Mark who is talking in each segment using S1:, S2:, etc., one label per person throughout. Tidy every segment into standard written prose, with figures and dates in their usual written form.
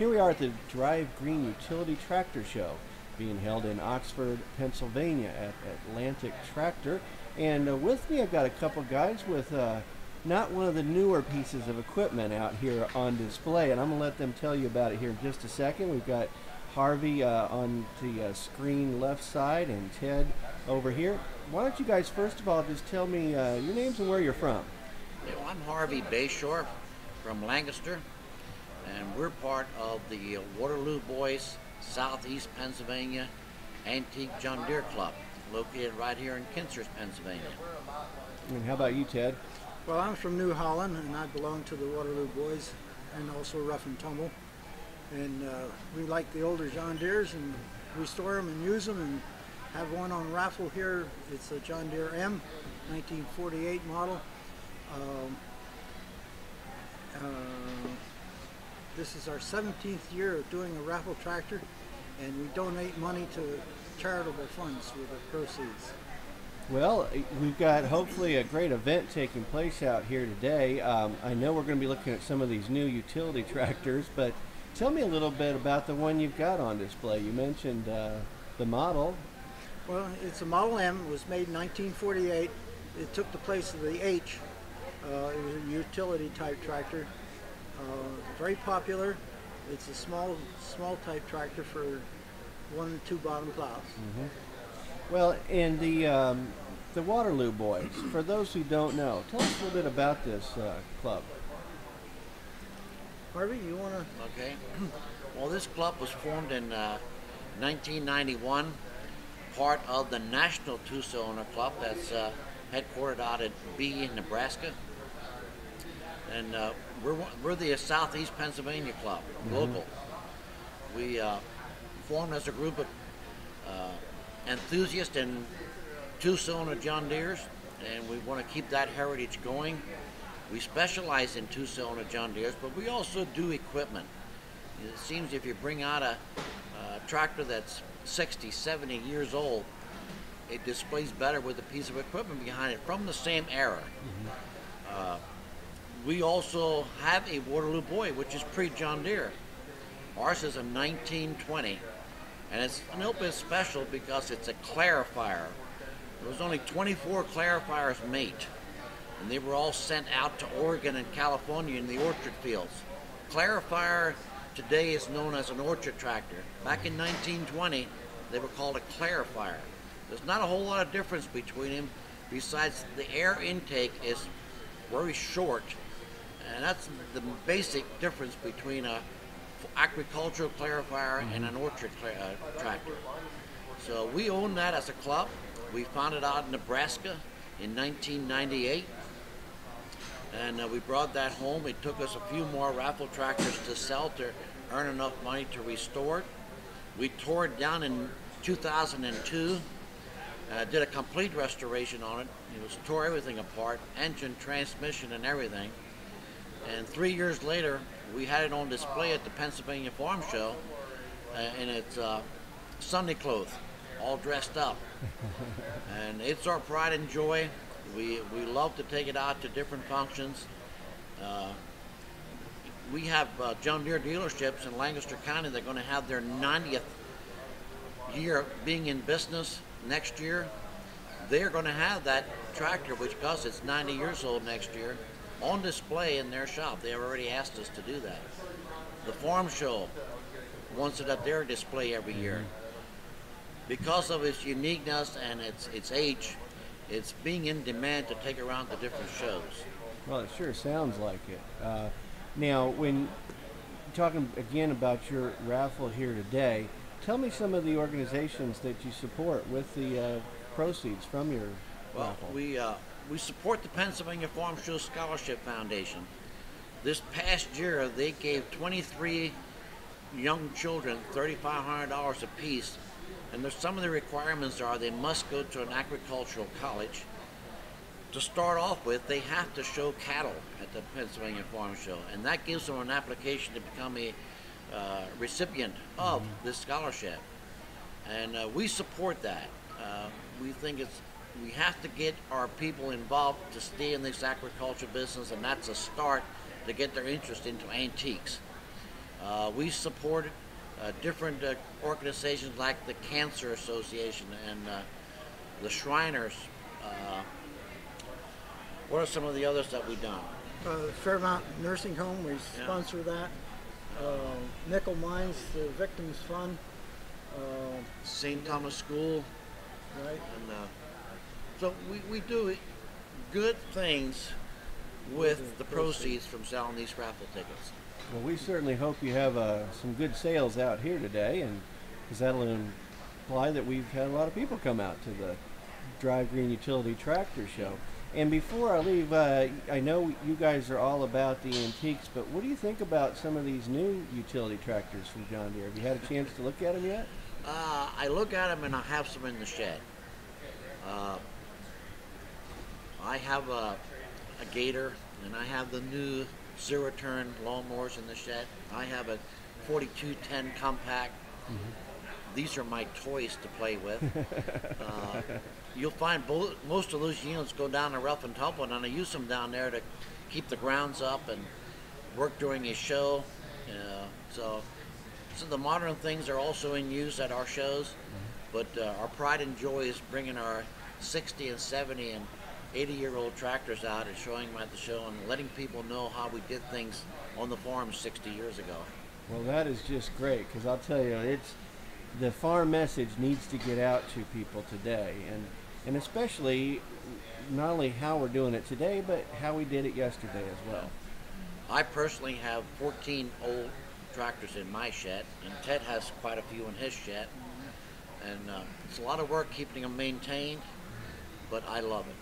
S1: Here we are at the Drive Green Utility Tractor Show, being held in Oxford, Pennsylvania at Atlantic Tractor. And with me I've got a couple guys with not one of the newer pieces of equipment out here on display, and I'm going to let them tell you about it here in just a second. We've got Harvey on the screen left side and Ted over here. Why don't you guys first of all just tell me your names and where you're from?
S2: Well, I'm Harvey Bayshore from Lancaster, and we're part of the Waterloo Boys, Southeast Pennsylvania Antique John Deere Club, located right here in Kinser's, Pennsylvania.
S1: And how about you, Ted?
S3: Well, I'm from New Holland, and I belong to the Waterloo Boys and also Rough and Tumble. And we like the older John Deeres, and we store them and use them, and have one on raffle here. It's a John Deere M, 1948 model. This is our 17th year of doing a raffle tractor, and we donate money to charitable funds with the proceeds.
S1: Well, we've got hopefully a great event taking place out here today. I know we're going to be looking at some of these new utility tractors, but tell me a little bit about the one you've got on display. You mentioned the model.
S3: Well, it's a Model M. It was made in 1948. It took the place of the H. It was a utility type tractor. Very popular. It's a small type tractor for 1 and 2 bottom plows.
S1: Mm-hmm. Well, and the Waterloo Boys, for those who don't know, tell us a little bit about this club.
S3: Harvey, you want to?
S2: Okay. Well, this club was formed in 1991, part of the National Two-Cylinder Club that's headquartered out at B in Nebraska. And we're the Southeast Pennsylvania Club, local. We formed as a group of enthusiasts in two-cylinder John Deeres, and we want to keep that heritage going. We specialize in two-cylinder John Deeres, but we also do equipment. It seems if you bring out a tractor that's 60, 70 years old, it displays better with a piece of equipment behind it from the same era. We also have a Waterloo Boy, which is pre-John Deere. Ours is a 1920, and it's a little bit special because it's a clarifier. There was only 24 clarifiers made, and they were all sent out to Oregon and California in the orchard fields. Clarifier today is known as an orchard tractor. Back in 1920, they were called a clarifier. There's not a whole lot of difference between them, besides the air intake is very short, and that's the basic difference between a agricultural clarifier and an orchard tractor. So we own that as a club. We found it out in Nebraska in 1998, and we brought that home. It took us a few more raffle tractors to sell to earn enough money to restore it. We tore it down in 2002, did a complete restoration on it. It was tore everything apart, engine, transmission, and everything. And 3 years later, we had it on display at the Pennsylvania Farm Show in its Sunday clothes, all dressed up. And it's our pride and joy. We love to take it out to different functions. We have John Deere dealerships in Lancaster County. They're going to have their 90th year being in business next year. They're going to have that tractor, which because it's 90 years old next year, on display in their shop. They have already asked us to do that. The Farm Show wants it at their display every year. Because of its uniqueness and its age, it's being in demand to take around the different shows.
S1: Well, it sure sounds like it. Now, when talking again about your raffle here today, tell me some of the organizations that you support with the proceeds from your raffle.
S2: We support the Pennsylvania Farm Show Scholarship Foundation. This past year, they gave 23 young children $3,500 apiece, and there's some of the requirements are they must go to an agricultural college. To start off with, they have to show cattle at the Pennsylvania Farm Show, and that gives them an application to become a recipient of this scholarship. And we support that. We think we have to get our people involved to stay in this agriculture business, and that's a start to get their interest into antiques. We support different organizations like the Cancer Association and the Shriners. What are some of the others that we've done?
S3: Fairmount Nursing Home, we sponsor that. Nickel Mines, the Victims Fund.
S2: St. Thomas School.
S3: Right.
S2: And so we do good things with the proceeds from selling these raffle tickets.
S1: Well, we certainly hope you have some good sales out here today, and because that'll imply that we've had a lot of people come out to the Drive Green Utility Tractor Show. And before I leave, I know you guys are all about the antiques, but what do you think about some of these new utility tractors from John Deere? Have you had a chance to look at them yet?
S2: I look at them and I have some in the shed. I have a Gator, and I have the new zero-turn lawnmowers in the shed. I have a 4210 compact. These are my toys to play with. You'll find most of those units go down to Rough and Tumble, and I use them down there to keep the grounds up and work during a show. So the modern things are also in use at our shows, but our pride and joy is bringing our 60 and 70 and 80-year-old tractors out and showing them at the show and letting people know how we did things on the farm 60 years ago.
S1: Well, that is just great, because I'll tell you, the farm message needs to get out to people today, and especially not only how we're doing it today, but how we did it yesterday as well.
S2: I personally have 14 old tractors in my shed, and Ted has quite a few in his shed, and it's a lot of work keeping them maintained, but I love it.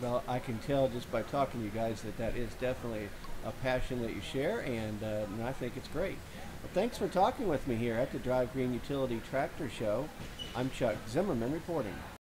S1: Well, I can tell just by talking to you guys that is definitely a passion that you share, and I think it's great. Well, thanks for talking with me here at the Drive Green Utility Tractor Show. I'm Chuck Zimmerman reporting.